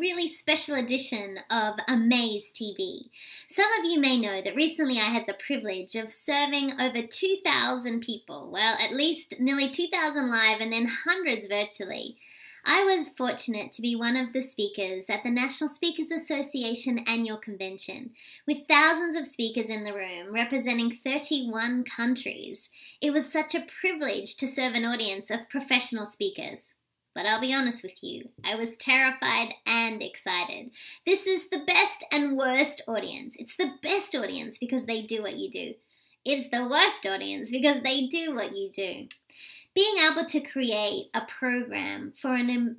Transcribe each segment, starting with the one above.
really special edition of Amaze TV. Some of you may know that recently I had the privilege of serving over 2,000 people, well, at least nearly 2,000 live and then hundreds virtually. I was fortunate to be one of the speakers at the National Speakers Association annual convention, with thousands of speakers in the room representing 31 countries. It was such a privilege to serve an audience of professional speakers. But I'll be honest with you, I was terrified and excited. This is the best and worst audience. It's the best audience because they do what you do. It's the worst audience because they do what you do. Being able to create a program for an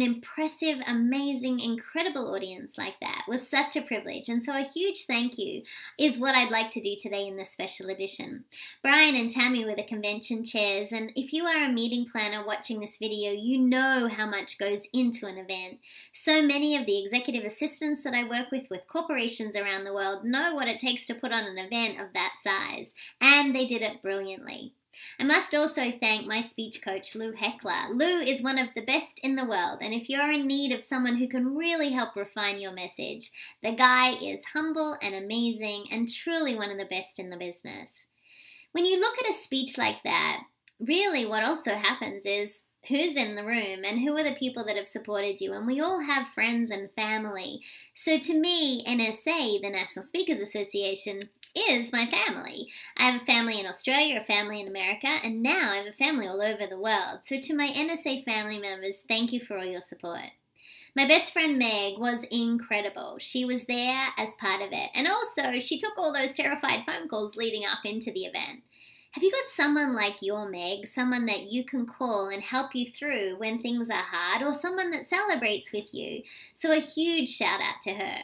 impressive, amazing, incredible audience like that was such a privilege. And so a huge thank you is what I'd like to do today in this special edition. Brian and Tammy were the convention chairs, and if you are a meeting planner watching this video, you know how much goes into an event. So many of the executive assistants that I work with corporations around the world know what it takes to put on an event of that size, and they did it brilliantly. I must also thank my speech coach, Lou Heckler. Lou is one of the best in the world, and if you're in need of someone who can really help refine your message, the guy is humble and amazing and truly one of the best in the business. When you look at a speech like that, really what also happens is who's in the room and who are the people that have supported you, and we all have friends and family. So to me, NSA, the National Speakers Association, is my family. I have a family in Australia, a family in America, and now I have a family all over the world. So to my NSA family members, thank you for all your support. My best friend Meg was incredible. She was there as part of it, and also she took all those terrified phone calls leading up into the event. Have you got someone like your Meg, someone that you can call and help you through when things are hard, or someone that celebrates with you? So a huge shout out to her.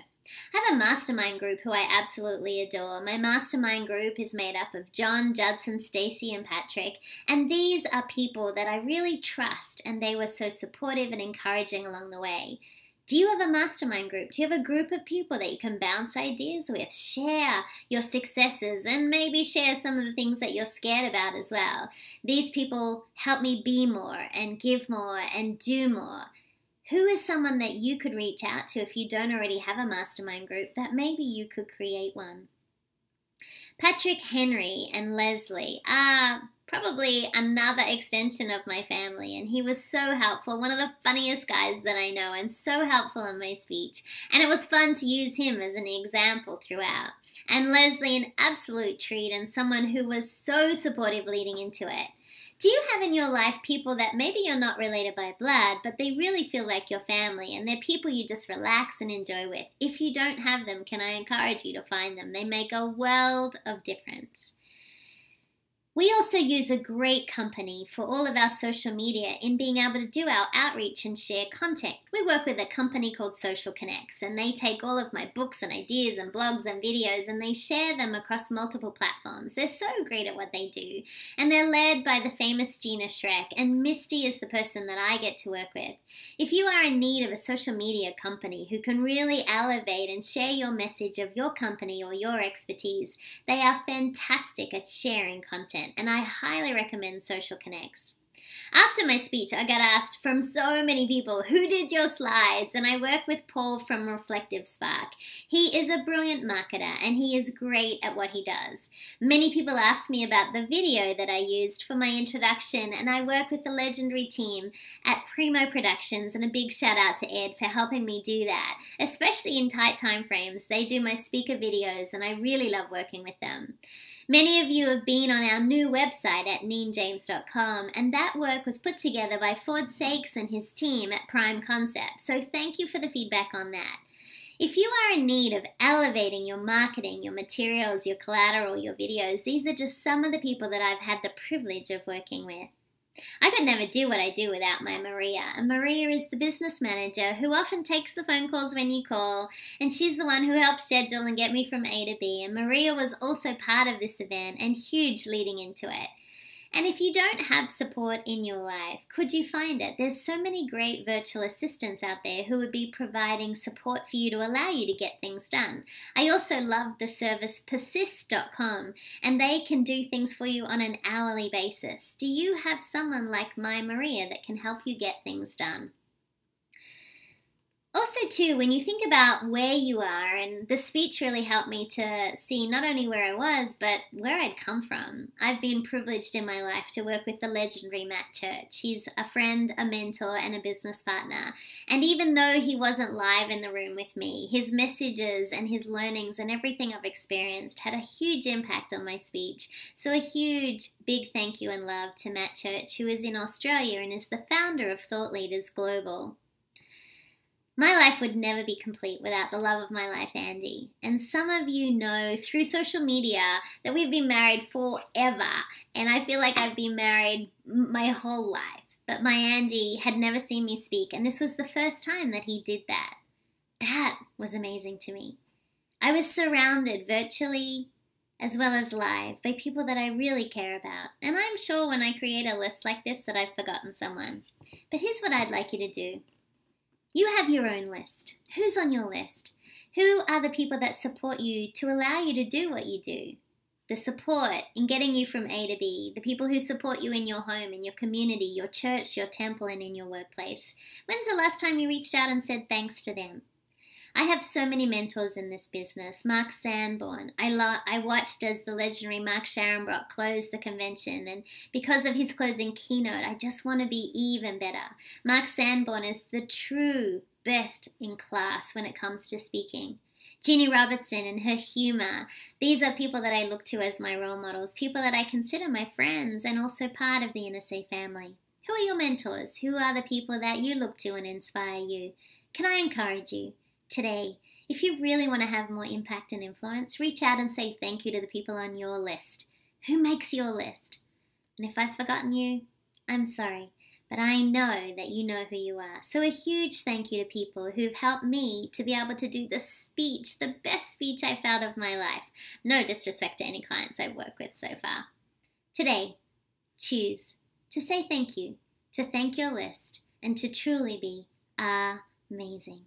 I have a mastermind group who I absolutely adore. My mastermind group is made up of John, Judson, Stacy, and Patrick, and these are people that I really trust, and they were so supportive and encouraging along the way. Do you have a mastermind group? Do you have a group of people that you can bounce ideas with, share your successes, and maybe share some of the things that you're scared about as well? These people help me be more and give more and do more. Who is someone that you could reach out to if you don't already have a mastermind group that maybe you could create one? Patrick, Henry, and Leslie are probably another extension of my family, and he was so helpful, one of the funniest guys that I know, and so helpful in my speech, and it was fun to use him as an example throughout. And Leslie, an absolute treat, and someone who was so supportive leading into it. Do you have in your life people that maybe you're not related by blood, but they really feel like your family, and they're people you just relax and enjoy with? If you don't have them, can I encourage you to find them? They make a world of difference. We also use a great company for all of our social media in being able to do our outreach and share content. We work with a company called Social Connects, and they take all of my books and ideas and blogs and videos and they share them across multiple platforms. They're so great at what they do, and they're led by the famous Gina Schreck, and Misty is the person that I get to work with. If you are in need of a social media company who can really elevate and share your message of your company or your expertise, they are fantastic at sharing content, and I highly recommend Social Connects. After my speech, I got asked from so many people, who did your slides? And I work with Paul from Reflective Spark. He is a brilliant marketer, and he is great at what he does. Many people ask me about the video that I used for my introduction, and I work with the legendary team at Primo Productions, and a big shout out to Ed for helping me do that, especially in tight time frames. They do my speaker videos, and I really love working with them. Many of you have been on our new website at neenjames.com, and that work was put together by Ford Sakes and his team at Prime Concept, so thank you for the feedback on that. If you are in need of elevating your marketing, your materials, your collateral, your videos, these are just some of the people that I've had the privilege of working with. I could never do what I do without my Maria, and Maria is the business manager who often takes the phone calls when you call, and she's the one who helps schedule and get me from A to B, and Maria was also part of this event and huge leading into it. And if you don't have support in your life, could you find it? There's so many great virtual assistants out there who would be providing support for you to allow you to get things done. I also love the service persist.com, and they can do things for you on an hourly basis. Do you have someone like my Maria that can help you get things done? Also, too, when you think about where you are, and the speech really helped me to see not only where I was, but where I'd come from. I've been privileged in my life to work with the legendary Matt Church. He's a friend, a mentor, and a business partner. And even though he wasn't live in the room with me, his messages and his learnings and everything I've experienced had a huge impact on my speech. So, a huge, big thank you and love to Matt Church, who is in Australia and is the founder of Thought Leaders Global. My life would never be complete without the love of my life, Andy. And some of you know through social media that we've been married forever. And I feel like I've been married my whole life. But my Andy had never seen me speak, and this was the first time that he did that. That was amazing to me. I was surrounded virtually as well as live by people that I really care about. And I'm sure when I create a list like this that I've forgotten someone. But here's what I'd like you to do. You have your own list. Who's on your list? Who are the people that support you to allow you to do what you do? The support in getting you from A to B, the people who support you in your home, in your community, your church, your temple, and in your workplace. When's the last time you reached out and said thanks to them? I have so many mentors in this business. Mark Sanborn. I watched as the legendary Mark Scharenbrock closed the convention, and because of his closing keynote, I just want to be even better. Mark Sanborn is the true best in class when it comes to speaking. Jeannie Robertson and her humor. These are people that I look to as my role models, people that I consider my friends and also part of the NSA family. Who are your mentors? Who are the people that you look to and inspire you? Can I encourage you? Today, if you really want to have more impact and influence, reach out and say thank you to the people on your list. Who makes your list? And if I've forgotten you, I'm sorry, but I know that you know who you are. So a huge thank you to people who've helped me to be able to do the speech, the best speech I've found of my life. No disrespect to any clients I've worked with so far. Today, choose to say thank you, to thank your list, and to truly be amazing.